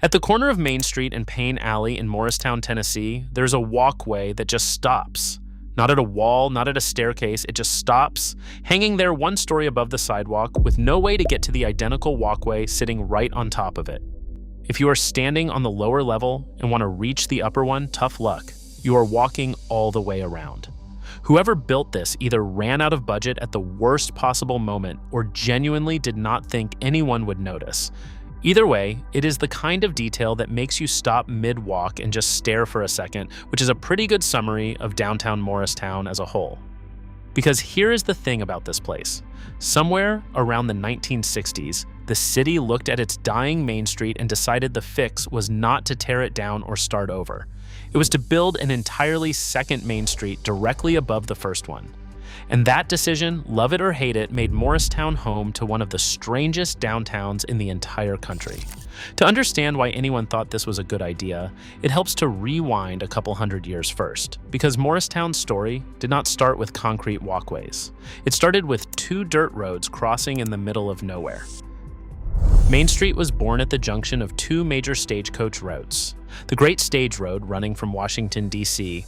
At the corner of Main Street and Payne Alley in Morristown, Tennessee, there's a walkway that just stops. Not at a wall, not at a staircase, it just stops, hanging there one story above the sidewalk with no way to get to the identical walkway sitting right on top of it. If you are standing on the lower level and want to reach the upper one, tough luck. You are walking all the way around. Whoever built this either ran out of budget at the worst possible moment or genuinely did not think anyone would notice. Either way, it is the kind of detail that makes you stop mid-walk and just stare for a second, which is a pretty good summary of downtown Morristown as a whole. Because here is the thing about this place. Somewhere around the 1960s, the city looked at its dying Main Street and decided the fix was not to tear it down or start over. It was to build an entirely second Main Street directly above the first one. And that decision, love it or hate it, made Morristown home to one of the strangest downtowns in the entire country. To understand why anyone thought this was a good idea, it helps to rewind a couple hundred years first, because Morristown's story did not start with concrete walkways. It started with two dirt roads crossing in the middle of nowhere. Main Street was born at the junction of two major stagecoach routes: the Great Stage Road running from Washington, D.C.,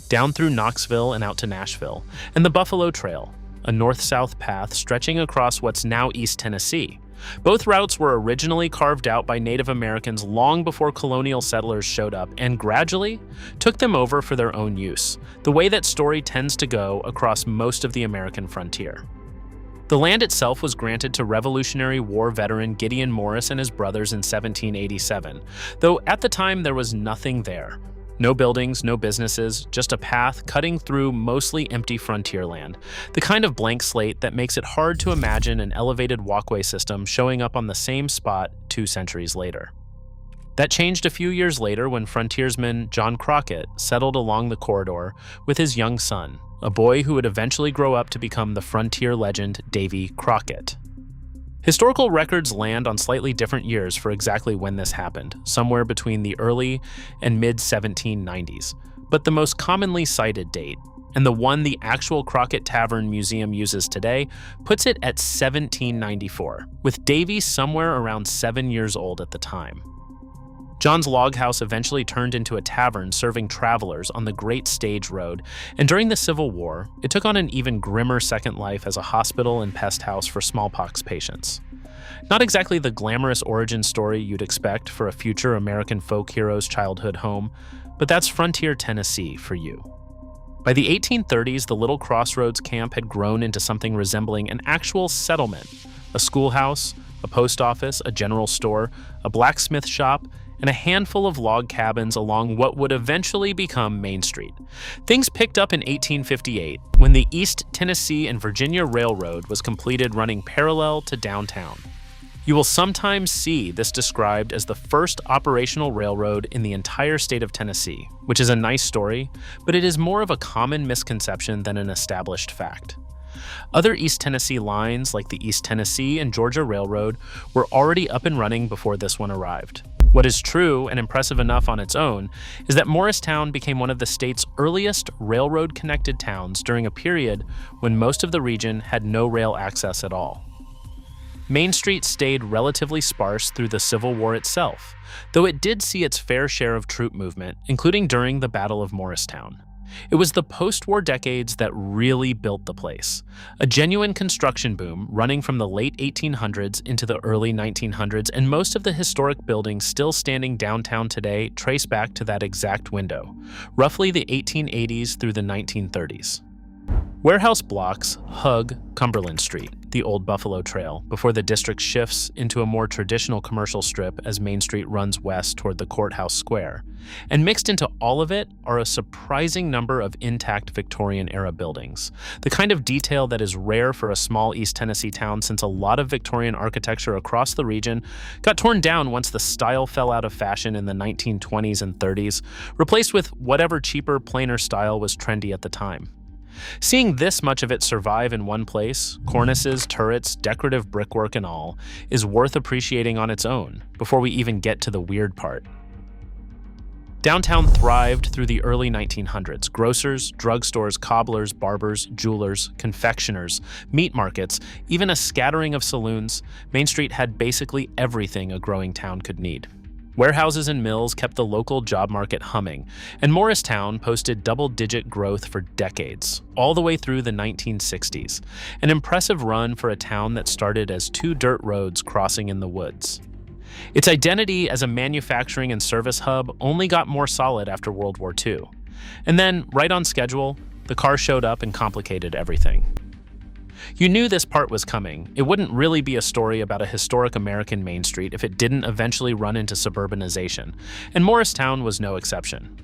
down through Knoxville and out to Nashville, and the Buffalo Trail, a north-south path stretching across what's now East Tennessee. Both routes were originally carved out by Native Americans long before colonial settlers showed up and gradually took them over for their own use, the way that story tends to go across most of the American frontier. The land itself was granted to Revolutionary War veteran Gideon Morris and his brothers in 1787, though at the time there was nothing there. No buildings, no businesses, just a path cutting through mostly empty frontier land, the kind of blank slate that makes it hard to imagine an elevated walkway system showing up on the same spot 2 centuries later. That changed a few years later when frontiersman John Crockett settled along the corridor with his young son, a boy who would eventually grow up to become the frontier legend Davy Crockett. Historical records land on slightly different years for exactly when this happened, somewhere between the early and mid-1790s, but the most commonly cited date, and the one the actual Crockett Tavern Museum uses today, puts it at 1794, with Davy somewhere around 7 years old at the time. John's log house eventually turned into a tavern serving travelers on the Great Stage Road, and during the Civil War, it took on an even grimmer second life as a hospital and pest house for smallpox patients. Not exactly the glamorous origin story you'd expect for a future American folk hero's childhood home, but that's frontier Tennessee for you. By the 1830s, the little crossroads camp had grown into something resembling an actual settlement: a schoolhouse, a post office, a general store, a blacksmith shop, and a handful of log cabins along what would eventually become Main Street. Things picked up in 1858 when the East Tennessee and Virginia Railroad was completed running parallel to downtown. You will sometimes see this described as the first operational railroad in the entire state of Tennessee, which is a nice story, but it is more of a common misconception than an established fact. Other East Tennessee lines, like the East Tennessee and Georgia Railroad, were already up and running before this one arrived. What is true and impressive enough on its own is that Morristown became one of the state's earliest railroad-connected towns during a period when most of the region had no rail access at all. Main Street stayed relatively sparse through the Civil War itself, though it did see its fair share of troop movement, including during the Battle of Morristown. It was the post-war decades that really built the place. A genuine construction boom running from the late 1800s into the early 1900s, and most of the historic buildings still standing downtown today trace back to that exact window, roughly the 1880s through the 1930s. Warehouse blocks hug Cumberland Street, the old Buffalo Trail, before the district shifts into a more traditional commercial strip as Main Street runs west toward the Courthouse Square. And mixed into all of it are a surprising number of intact Victorian-era buildings, the kind of detail that is rare for a small East Tennessee town since a lot of Victorian architecture across the region got torn down once the style fell out of fashion in the 1920s and 30s, replaced with whatever cheaper, plainer style was trendy at the time. Seeing this much of it survive in one place, cornices, turrets, decorative brickwork and all, is worth appreciating on its own, before we even get to the weird part. Downtown thrived through the early 1900s. Grocers, drugstores, cobblers, barbers, jewelers, confectioners, meat markets, even a scattering of saloons, Main Street had basically everything a growing town could need. Warehouses and mills kept the local job market humming, and Morristown posted double-digit growth for decades, all the way through the 1960s, an impressive run for a town that started as two dirt roads crossing in the woods. Its identity as a manufacturing and service hub only got more solid after World War II. And then, right on schedule, the car showed up and complicated everything. You knew this part was coming. It wouldn't really be a story about a historic American Main Street if it didn't eventually run into suburbanization, and Morristown was no exception.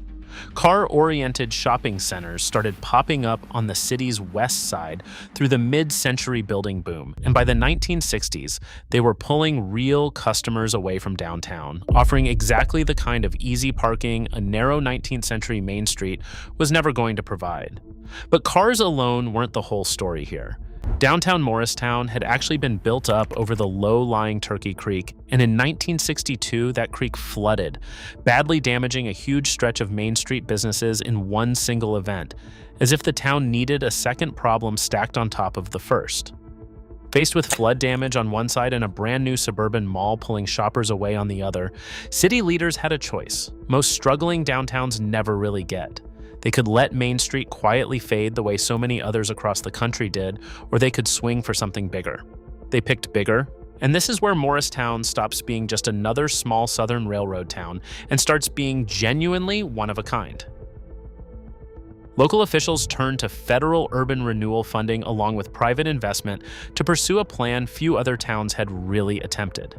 Car-oriented shopping centers started popping up on the city's west side through the mid-century building boom, and by the 1960s, they were pulling real customers away from downtown, offering exactly the kind of easy parking a narrow 19th century Main Street was never going to provide. But cars alone weren't the whole story here. Downtown Morristown had actually been built up over the low-lying Turkey Creek, and in 1962 that creek flooded, badly damaging a huge stretch of Main Street businesses in one single event, as if the town needed a second problem stacked on top of the first. Faced with flood damage on one side and a brand new suburban mall pulling shoppers away on the other, city leaders had a choice most struggling downtowns never really get. They could let Main Street quietly fade the way so many others across the country did, or they could swing for something bigger. They picked bigger, and this is where Morristown stops being just another small southern railroad town and starts being genuinely one of a kind. Local officials turned to federal urban renewal funding along with private investment to pursue a plan few other towns had really attempted.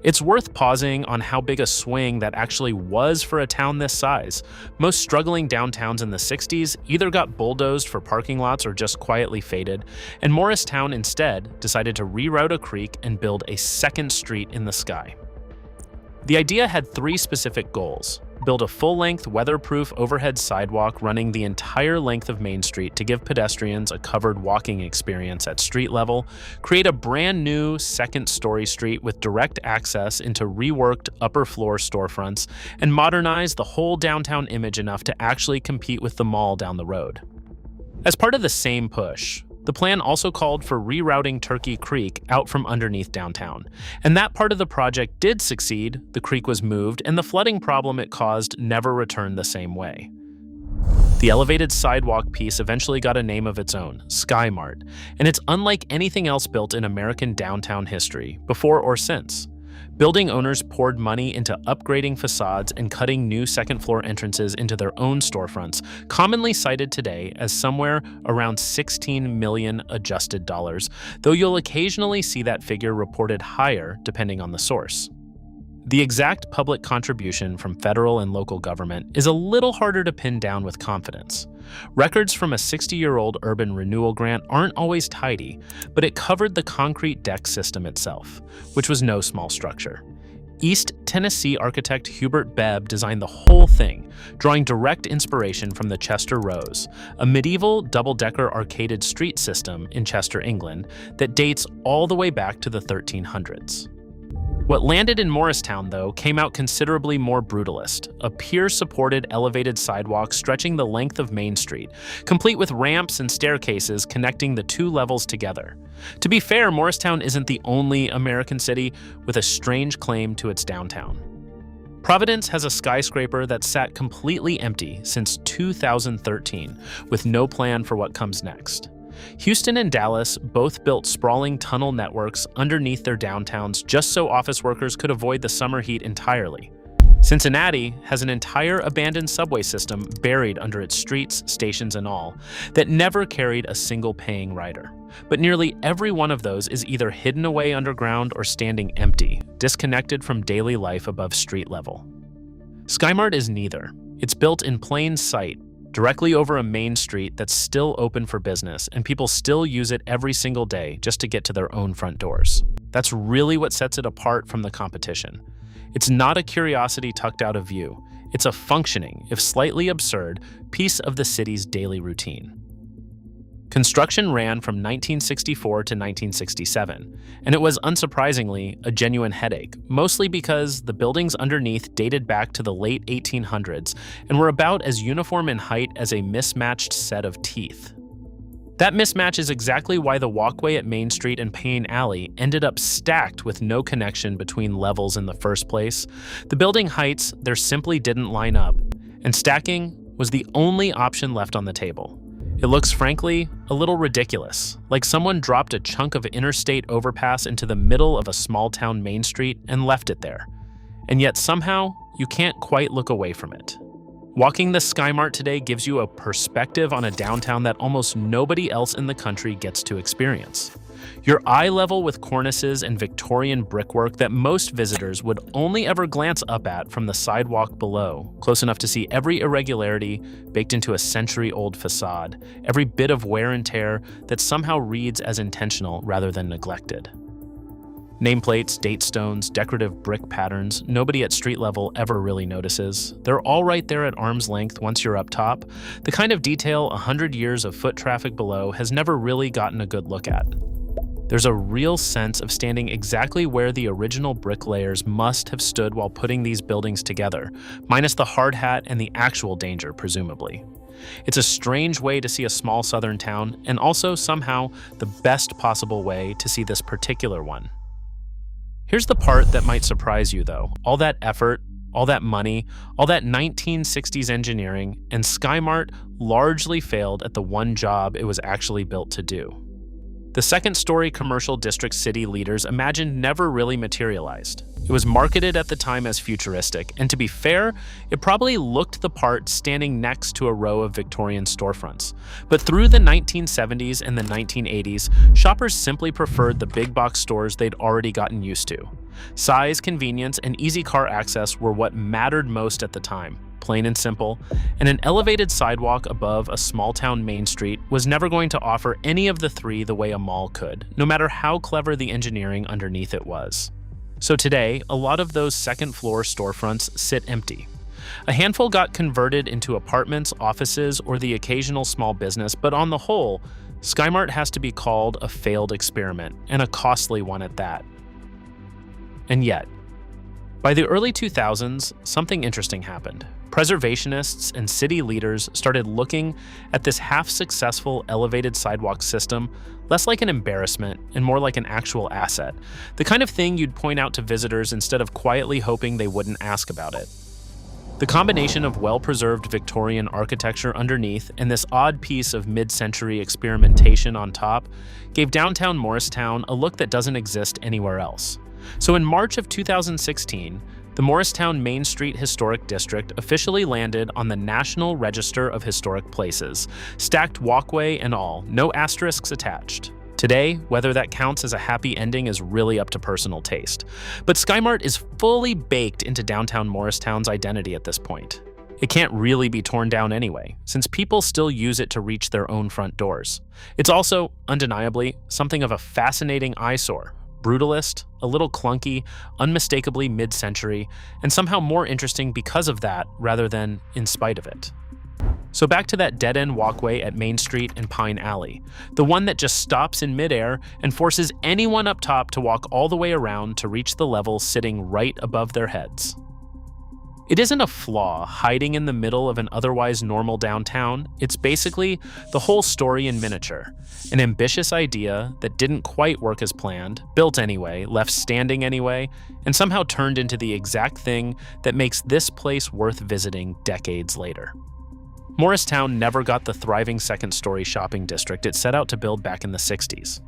It's worth pausing on how big a swing that actually was for a town this size. Most struggling downtowns in the 60s either got bulldozed for parking lots or just quietly faded, and Morristown instead decided to reroute a creek and build a second street in the sky. The idea had three specific goals: build a full-length, weatherproof overhead sidewalk running the entire length of Main Street to give pedestrians a covered walking experience at street level, create a brand new second-story street with direct access into reworked upper-floor storefronts, and modernize the whole downtown image enough to actually compete with the mall down the road. As part of the same push, the plan also called for rerouting Turkey Creek out from underneath downtown. And that part of the project did succeed, the creek was moved, and the flooding problem it caused never returned the same way. The elevated sidewalk piece eventually got a name of its own, Skymart, and it's unlike anything else built in American downtown history, before or since. Building owners poured money into upgrading facades and cutting new second-floor entrances into their own storefronts, commonly cited today as somewhere around $16 million adjusted dollars, though you'll occasionally see that figure reported higher depending on the source. The exact public contribution from federal and local government is a little harder to pin down with confidence. Records from a 60-year-old urban renewal grant aren't always tidy, but it covered the concrete deck system itself, which was no small structure. East Tennessee architect Hubert Bebb designed the whole thing, drawing direct inspiration from the Chester Rose, a medieval double-decker arcaded street system in Chester, England, that dates all the way back to the 1300s. What landed in Morristown, though, came out considerably more brutalist, a pier-supported elevated sidewalk stretching the length of Main Street, complete with ramps and staircases connecting the two levels together. To be fair, Morristown isn't the only American city with a strange claim to its downtown. Providence has a skyscraper that's sat completely empty since 2013, with no plan for what comes next. Houston and Dallas both built sprawling tunnel networks underneath their downtowns just so office workers could avoid the summer heat entirely. Cincinnati has an entire abandoned subway system buried under its streets, stations, and all, that never carried a single paying rider. But nearly every one of those is either hidden away underground or standing empty, disconnected from daily life above street level. Skymart is neither. It's built in plain sight, directly over a main street that's still open for business, and people still use it every single day just to get to their own front doors. That's really what sets it apart from the competition. It's not a curiosity tucked out of view. It's a functioning, if slightly absurd, piece of the city's daily routine. Construction ran from 1964 to 1967, and it was unsurprisingly a genuine headache, mostly because the buildings underneath dated back to the late 1800s and were about as uniform in height as a mismatched set of teeth. That mismatch is exactly why the walkway at Main Street and Payne Alley ended up stacked with no connection between levels in the first place. The building heights there simply didn't line up, and stacking was the only option left on the table. It looks, frankly, a little ridiculous, like someone dropped a chunk of interstate overpass into the middle of a small-town Main Street and left it there. And yet somehow, you can't quite look away from it. Walking the Skymart today gives you a perspective on a downtown that almost nobody else in the country gets to experience. You're eye level with cornices and Victorian brickwork that most visitors would only ever glance up at from the sidewalk below, close enough to see every irregularity baked into a century-old facade, every bit of wear and tear that somehow reads as intentional rather than neglected. Nameplates, date stones, decorative brick patterns, nobody at street level ever really notices. They're all right there at arm's length once you're up top, the kind of detail 100 years of foot traffic below has never really gotten a good look at. There's a real sense of standing exactly where the original bricklayers must have stood while putting these buildings together, minus the hard hat and the actual danger, presumably. It's a strange way to see a small southern town, and also somehow the best possible way to see this particular one. Here's the part that might surprise you, though. All that effort, all that money, all that 1960s engineering, and Skymart largely failed at the one job it was actually built to do. The second-story commercial district city leaders imagined never really materialized. It was marketed at the time as futuristic, and to be fair, it probably looked the part standing next to a row of Victorian storefronts. But through the 1970s and the 1980s, shoppers simply preferred the big box stores they'd already gotten used to. Size, convenience, and easy car access were what mattered most at the time. Plain and simple, and an elevated sidewalk above a small-town Main Street was never going to offer any of the three the way a mall could, no matter how clever the engineering underneath it was. So today, a lot of those second-floor storefronts sit empty. A handful got converted into apartments, offices, or the occasional small business, but on the whole, Skymart has to be called a failed experiment, and a costly one at that. And yet, by the early 2000s, something interesting happened. Preservationists and city leaders started looking at this half-successful elevated sidewalk system less like an embarrassment and more like an actual asset, the kind of thing you'd point out to visitors instead of quietly hoping they wouldn't ask about it. The combination of well-preserved Victorian architecture underneath and this odd piece of mid-century experimentation on top gave downtown Morristown a look that doesn't exist anywhere else. So in March of 2016, the Morristown Main Street Historic District officially landed on the National Register of Historic Places, stacked walkway and all, no asterisks attached. Today, whether that counts as a happy ending is really up to personal taste. But Skymart is fully baked into downtown Morristown's identity at this point. It can't really be torn down anyway, since people still use it to reach their own front doors. It's also, undeniably, something of a fascinating eyesore. Brutalist, a little clunky, unmistakably mid-century, and somehow more interesting because of that rather than in spite of it. So back to that dead-end walkway at Main Street and Payne Alley, the one that just stops in midair and forces anyone up top to walk all the way around to reach the level sitting right above their heads. It isn't a flaw hiding in the middle of an otherwise normal downtown. It's basically the whole story in miniature. An ambitious idea that didn't quite work as planned, built anyway, left standing anyway, and somehow turned into the exact thing that makes this place worth visiting decades later. Morristown never got the thriving second-story shopping district it set out to build back in the 60s.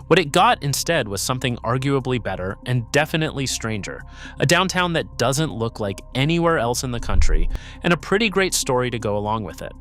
What it got instead was something arguably better and definitely stranger, a downtown that doesn't look like anywhere else in the country, and a pretty great story to go along with it.